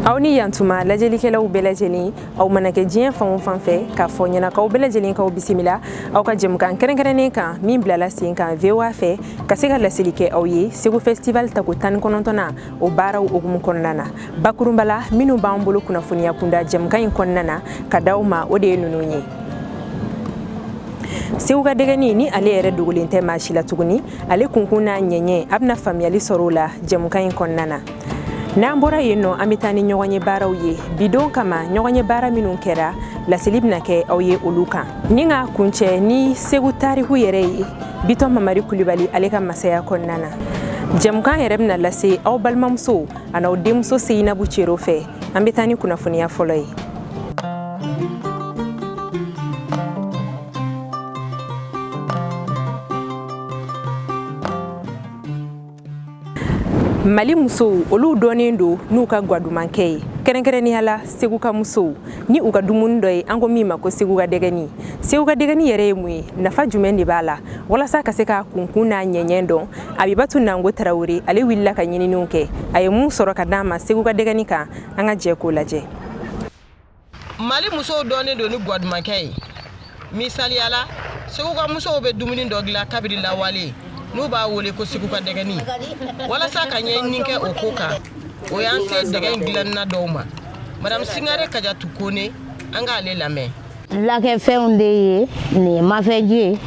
aw ni yantuma lajelikɛlaw bɛɛ lajɛlen aw mana kɛ diɲɛ fan o fan fɛ k'a fɔ ɲɛna k'aw bɛɛ lajɛlen k'aw bisimila aw ka jɛmukan kɛrɛnkɛrɛnnen kan min bilala sen kan VOA fɛ ka se ka laseli kɛ aw ye Segu Festival tako 19nan o baaraw hukumu kɔnɔna na bakurunba la minnu b'an bolo kunnafoniya kunda jɛmukan in kɔnɔna na ka d'aw ma o de ye ninnu ye. Segu ka dɛgɛni ni ale yɛrɛ dogolen tɛ maa si la tuguni ale kunkun n'a ɲɛɲɛ a bɛna faamuyali sɔrɔ o la jɛmukan in kɔnɔna na. N'an bɔra yen nɔ an bɛ taa ni ɲɔgɔn ye baaraw ye bidon kama ɲɔgɔn ye baara minnu kɛra laseli bɛna kɛ aw ye olu kan ni ka kuncɛ ni Segu tariku yɛrɛ ye Bitɔn Mamari Kulibali ale ka masaya kɔnɔna na jɛmukan yɛrɛ bɛna lase aw balimamuso a n'aw denmuso Seyinabu Cero fɛ an bɛ taa ni kunnafoniya fɔlɔ ye. Mali musow olu dɔnnen do n'u ka gwadumankɛ ye kɛrɛnkɛrɛnnenya la Segu ka musow ni u ka dumuni dɔ ye an ko min ma ko Segu ka dɛgɛni Segu ka dɛgɛni yɛrɛ ye mun ye nafa jumɛn de b'a la walasa ka se ka kunkun n'a ɲɛɲɛ dɔn Abibatu Nango Tarawele ale wulila ka ɲininiw kɛ a ye mun sɔrɔ ka d'a ma Segu ka dɛgɛni kan an ka jɛ k'o lajɛ. Mali musow dɔnnen do ni gwadumankɛ ye misaliyala Segu ka musow bɛ dumuni dɔ dilan kabiri lawale n'u b'a wele ko Segu ka dɛgɛni walasa ka ɲɛɲini kɛ o ko kan o y'an se dɛgɛ in dilanina dɔw ma Madame Singare Kajatu Kone an k'ale lamɛn. Lakɛfɛnw de ye nin mafɛnji ye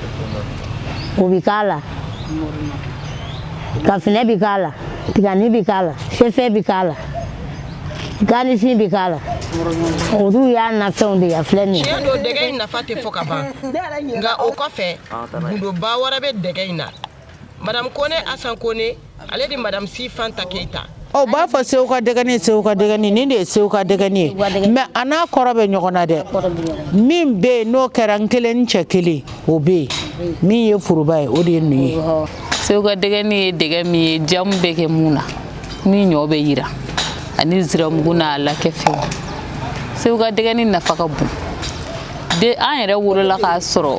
o bi k'a la kafinɛ bi k'a la tigani bi k'a la sɛfɛ bi k'a la ganifin bi k'a la olu y'a nafɛnw de ye filɛ nin ye. Tiɲɛ don dɛgɛ in nafa tɛ fɔ ka ban nka o kɔfɛ gundoba wɛrɛ bɛ dɛgɛ in na Madame Kone Asan Kone ale de Madame Sifanta Keita. O b'a fɔ Segu ka dɛgɛni nin de ye Segu ka dɛgɛni ye mais a n'a kɔrɔ bɛ ɲɔgɔn na dɛ min bɛ yen n'o kɛra n kelen ni cɛ kelen o bɛ yen min ye furuba ye o de ye nin ye. Segu ka dɛgɛni ye dɛgɛ min ye jamu bɛ kɛ mun na min ɲɔ bɛ yira ani ziramugu n'a lakɛfɛnw Segu ka dɛgɛni nafa ka bon an yɛrɛ wolola k'a sɔrɔ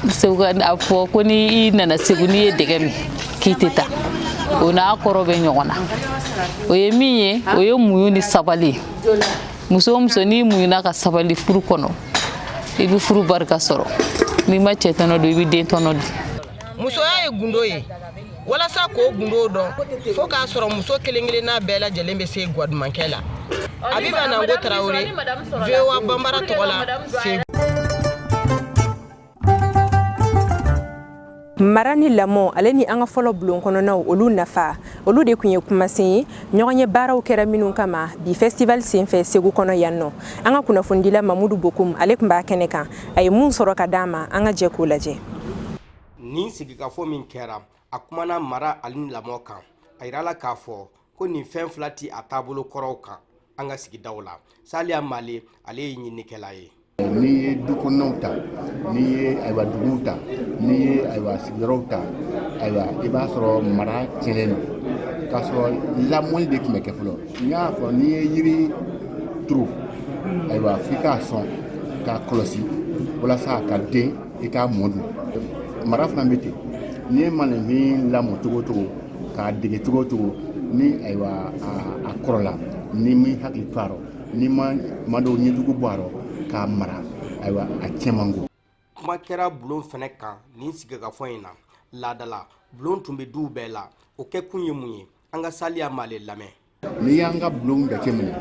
Segu a fɔ ko ni I nana Segu n'i ye dɛgɛ min k'i tɛ taa o n'a kɔrɔ bɛ ɲɔgɔn na o ye min ye o ye muɲu ni sabali muso muso n'i muɲuna ka sabali furu kɔnɔ I bɛ furu barika sɔrɔ n'i ma cɛ tɔnɔ don I bɛ den tɔnɔ don. Musoya ye gundo ye walasa k'o gundo dɔn fo k'a sɔrɔ muso kelen-kelenna bɛɛ lajɛlen bɛ se gwadumankɛ la Abiba Nango Tarawele VOA Bambara tɔgɔ la Segu. Mara ni lamɔ ale ni an ka fɔlɔ bulon kɔnɔnaw olu nafa olu de kun ye kumasen ye ɲɔgɔn ye baaraw kɛra minnu kama bi festival senfɛ Segu kɔnɔ yan nɔ an ka kunnafonidila Mamudu Bokum ale kun b'a kɛnɛ kan a ye mun sɔrɔ ka d'a ma an ka jɛ k'o lajɛ. Nin sigikafɔ min kɛra a kumana mara ali ni lamɔ kan a yirala k'a fɔ ko nin fɛn fila ti a taabolo kɔrɔw kan an ka sigidaw la Saliya Male ale ye ɲininikɛla ye. N'i ye du kɔnɔnaw ta n'i ye ayiwa duguw ta n'i ye ayiwa sigiyɔrɔw ta ayiwa I b'a sɔrɔ mara tiɲɛlen don k'a sɔrɔ lamɔli de tun bɛ kɛ fɔlɔ n y'a fɔ n'i ye yiri turu ayiwa f'i k'a sɔn k'a kɔlɔsi walasa ka den I k'a mɔ dun mara fana bɛ ten n'i ye maninfin lamɔ cogo o cogo k'a dege cogo o cogo ni ayiwa a kɔrɔla ni mi hakili to a rɔ ni ma dɔw ɲɛjugu bɔ a rɔ k'a mara ayiwa a cɛmango. Kuma kɛra bulon fɛnɛ kan nin sigikafɔ in na laadala bulon tun bɛ duw bɛɛ la o kɛ kun ye mun ye an ka Saliya Male lamɛn. N'i y'an ka bulon jateminɛ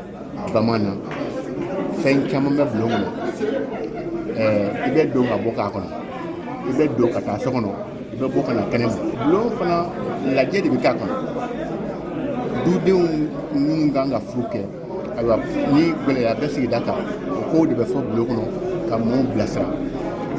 bamanan fɛn caman bɛ bulon kɔnɔ I bɛ don ka bɔ k'a kɔnɔ I bɛ don ka taa so kɔnɔ I bɛ bɔ ka na kɛnɛ ma bulon fana lajɛ de bɛ k'a kɔnɔ dudenw minnu kan ka furu kɛ ayiwa ni gɛlɛya bɛ sigida kan o kow de bɛ fɔ bulon kɔnɔ ka mɔɔw bilasira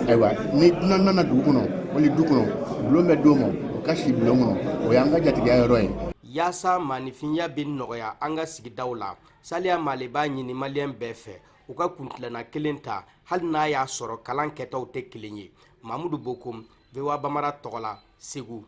ayiwa ni dunan nana dugu kɔnɔ wali du kɔnɔ bulon bɛ d'o ma o ka si bulon kɔnɔ o y'an ka jatigiya yɔrɔ ye. Yaasa maanifinya bɛ nɔgɔya an ka sigidaw la Saliya Male b'a ɲini maliyɛn bɛɛ fɛ u ka kuntilanna kelen ta hali n'a y'a sɔrɔ kalan kɛtaw tɛ kelen ye. Mamudu Bokum VOA Bambara tɔgɔ la Segu.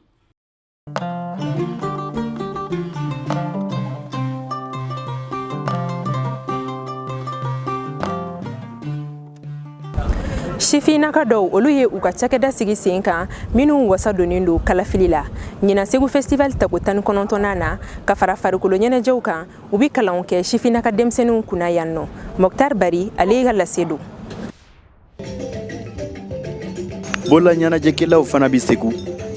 Sifinaka dɔw olu ye u ka cakɛda sigi sen kan minnu wasa donnen don kalafili la. Ɲina Segu festival tako 19nan na ka fara farikolo ɲɛnajɛw kan u bi kalanw kɛ sifinaka denmisɛnninw kunna yan nɔ. Moktar Bari ale ka lase don. Bola ɲɛnajɛkɛlaw fana bi Segu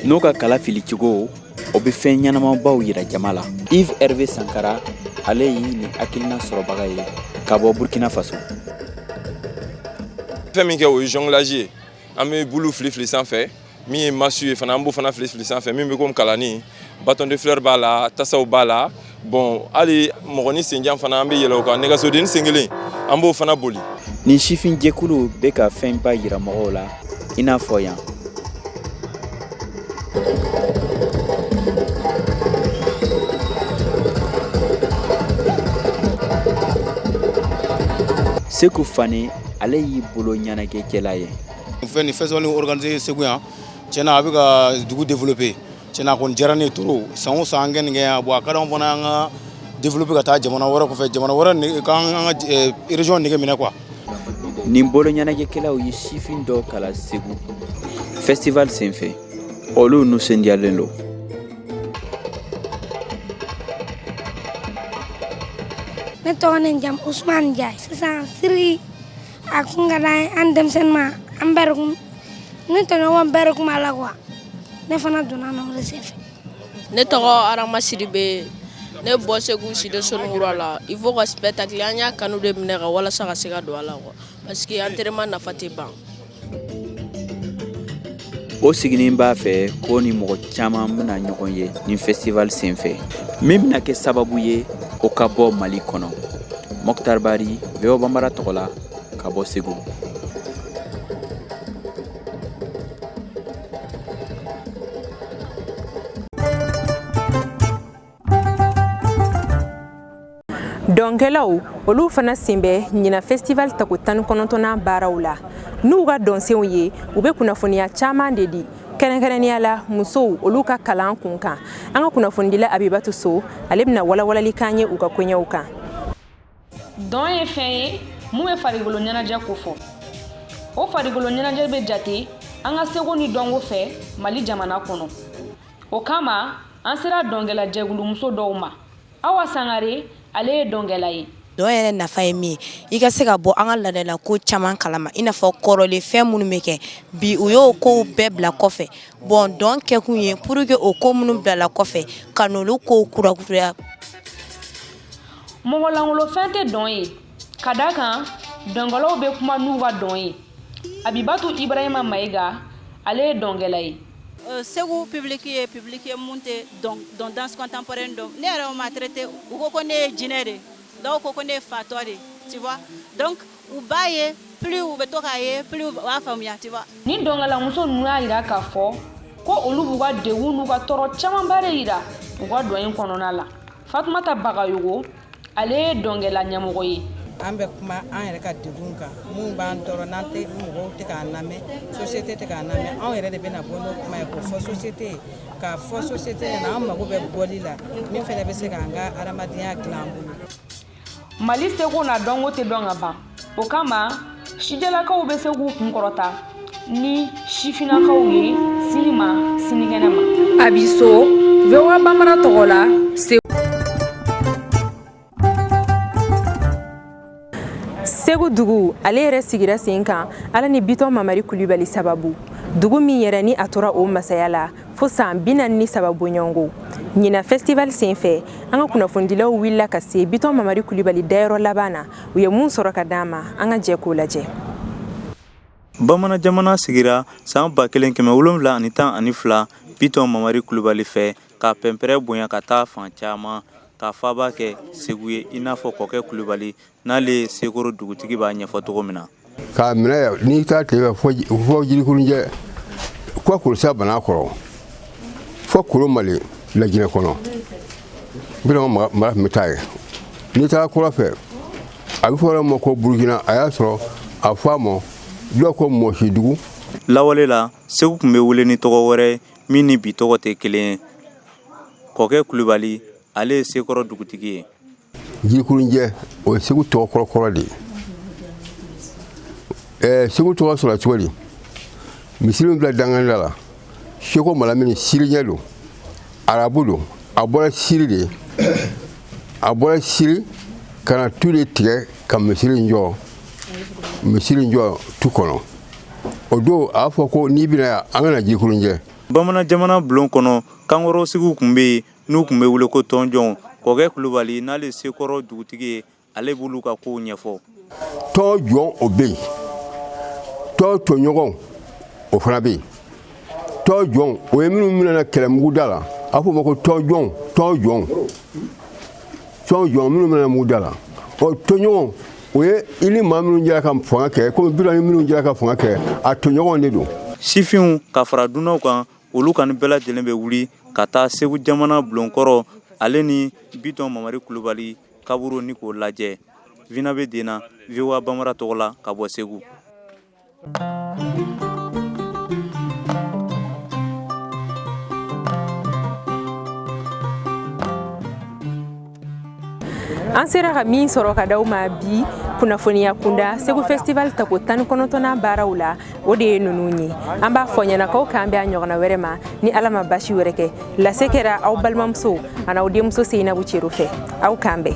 n'o ka kalafili cogo o bi fɛn ɲɛnamabaw yira jama la. Yves Hervé Sankara ale ye ni hakilina sɔrɔbaga ye ka bɔ Burkina Faso. Fɛn min kɛ o ye jonglage ye. An bɛ bulu filifili sanfɛ min ye masu ye fana an b'o fana filifili sanfɛ min bɛ komi kalani bâton de fleur b'a la tasaw b'a la bon hali mɔgɔni senjan fana an bɛ yɛlɛ o kan nɛgɛsodenni sen kelen an b'o fana boli. Nin sifin jɛkulu bɛ ka fɛnba yira mɔgɔw la i n'a fɔ yan. Seku Fane ale y'i bolo ɲɛnajɛkɛla ye. Fɛn ni festival organisé Segu yan tiɲɛna a bɛ ka dugu développer tiɲɛna a kɔni diyara ne ye trop san o san an kɛ nin kɛ yan bon a ka d'anw fana an ka développer ka taa jamana wɛrɛ kɔfɛ jamana wɛrɛ k'an ka région nege minɛ quoi. Nin bolo ɲɛnajɛkɛlaw ye sifin dɔ kala Segu festival senfɛ olu nisɔndiyalen don. Ne tɔgɔ ne jam Usman Jai sisan siri a kun ka d'an ye an denmisɛnnin ma an bɛɛ kun ne tɔɲɔgɔn bɛɛ kun b'a la quoi ne fana donna na o de senfɛ. Ne tɔgɔ Arama Sidibe ne bɔ Segu Side Sonugura la il faut que spectacle an y'a kanu de minɛ ka walasa ka se ka don a la quoi parce que entraînement nafa tɛ ban. O siginin b'a fɛ ko ni mɔgɔ caman bɛna ɲɔgɔn ye nin festival senfɛ min bɛna kɛ sababu ye o ka bɔ Mali kɔnɔ. Moktar Bari Bɛɔ Banbara tɔgɔ la ka bɔ Segu. Dɔnkɛlaw olu fana sen bɛ ɲina festival tako 19nan baaraw la. N'u ka dɔnsenw ye u bɛ kunnafoniya caman de di. Kɛrɛnkɛrɛnnenya la musow olu ka kalan kun kan. An ka kunnafonidila Abibatu So ale bɛna walawalali k'an ye u ka koɲɛw kan. Dɔn ye fɛn ye mun bɛ farikolo ɲɛnajɛ ko fɔ. O farikolo ɲɛnajɛ bɛ jate an ka seko ni dɔnko fɛ Mali jamana kɔnɔ. O kama an sera dɔnkɛla jɛgulumuso dɔw ma. Awa Sangare ale ye dɔnkɛla ye. Dɔn yɛrɛ nafa ye min ye I ka se ka bɔ an ka ladala ko caman kalama I n'a fɔ kɔrɔlen fɛn minnu bɛ kɛ bi u y'o kow bɛɛ bila kɔfɛ bon dɔn kɛkun ye pour que o ko minnu bilala kɔfɛ ka n'olu kow kurakuraya. Mɔgɔlankolon fɛn tɛ dɔn ye ka da kan dɔnkɛlaw bɛ kuma n'u ka dɔn ye. Abibatu Ibrahima Mayiga ale ye dɔnkɛla ye. Segu public ye mun tɛ dɔn danse contemporaine dɔn ne yɛrɛ ma traité u ko ko ne ye jinɛ de dɔw ko ko ne ye fatɔ de tu vois donc u b'a ye plus u bɛ to k'a ye plus u b'a faamuya tu vois. Ni dɔnkɛlamuso ninnu y'a yira k'a fɔ ko olu b'u ka degun n'u ka tɔɔrɔ camanba de yira u ka dɔn in kɔnɔna la. Fatumata Bagayogo ale ye dɔnkɛla ɲɛmɔgɔ ye. An bɛ kuma an yɛrɛ ka degun kan mun b'an tɔɔrɔ n'an tɛ mɔgɔw tɛ k'a lamɛn société tɛ k'a lamɛn anw yɛrɛ de bɛna bɔ n'o kuma ye k'o fɔ société k'a fɔ société ɲɛna an mago bɛ bɔli la min fana bɛ se k'an ka adamadenya dilan an bolo. Mali seko n'a dɔnko tɛ dɔn ka ban o kama sijalakaw bɛ se k'u kun kɔrɔta ni sifinakaw ye sini ma sinikɛnɛ ma. Abiso Bɛɔ Banbara tɔgɔ la Segu dugu ale yɛrɛ sigira sen kan ala ni Bitɔn Mamari Kulibali sababu. Dugu min yɛrɛ ni a tora o masaya la fo san 43 ɲɔgɔnko. Ɲina festival senfɛ an ka kunnafonidilaw wulila ka se Bitɔn Mamari Kulibali dayɔrɔ laban na u ye mun sɔrɔ ka d'an ma an ka jɛ k'o lajɛ. Bamanan jamana sigira san 1712 Bitɔn Mamari Kulibali fɛ ka pɛnpɛrɛ bonya ka taa fan caman ka faba kɛ Segu ye I n'a fɔ kɔkɛ Kulibali n'ale Sekoro dugutigi b'a ɲɛfɔ cogo min na. Ka minɛ n'i taa tile fɔ jirikurunjɛ ko kulusa bana kɔrɔ fɔ kolo Mali lajinɛ kɔnɔ Bitɔn mara tun bɛ taa ye n'i taara kɔrɔ fɛ a bɛ fɔ ma ko Burukina a y'a sɔrɔ a fɔ a ma dɔw ko Mɔsidugu. Lawale la Segu tun bɛ wele ni tɔgɔ wɛrɛ min ni bi tɔgɔ tɛ kelen ye. Kɔkɛ Kulibali ale ye Sekɔrɔ dugutigi ye. Jirikurunjɛ o ye Segu tɔgɔ kɔrɔ de ye segu tɔgɔ sɔrɔ cogo di misiri min bila danganda la seko malamini siri ɲɛ don arabu don a bɔra siri de a bɔra siri kana tu de tigɛ ka misiri jɔ tu kɔnɔ o don a fɔ ko n'i bɛna yan an kana jikurun jɛ bamanan jamana bulon kɔnɔ kankɔrɔ sigiw kun bɛ yen n'u kun bɛ wele ko tɔnjɔn kɔkɛ kulubali n'ale sekɔrɔ dugutigi ye ale b'olu ka kow ɲɛfɔ tɔnjɔn o bɛ yen tɔɲɔgɔn o fana bɛ yen tɔnjɔn o ye minnu minɛna kɛlɛmugu da la a fɔ o ma ko tɔnjɔn minnu minɛna mugu da la ɔ tɔɲɔgɔn o ye i ni maa minnu jɛra ka fanga kɛ komi Bitɔn minnu jɛra ka fanga kɛ a tɔɲɔgɔnw de don sifinw ka fara dunanw kan olu kani bɛɛ lajɛlen bɛ wuli ka taa Segu jamana bulonkɔrɔ ale ni Bitɔn Mamari Kulubali kaburu ni k'o lajɛ Vina bɛ Dena VOA Bambara tɔgɔ la ka bɔ Segu. An sera ka min sɔrɔ ka d'aw ma bi kunnafoniya kunda Segu Festival tako 19nan baaraw la o de ye nunu ye an b'a fɔ ɲɛnakaw k'an bɛ a ɲɔgɔnna wɛrɛ ma ni Ala ma basi wɛrɛ kɛ lase kɛra aw balimamuso ani aw denmuso Seyinabu Cero fɛ aw k'an bɛn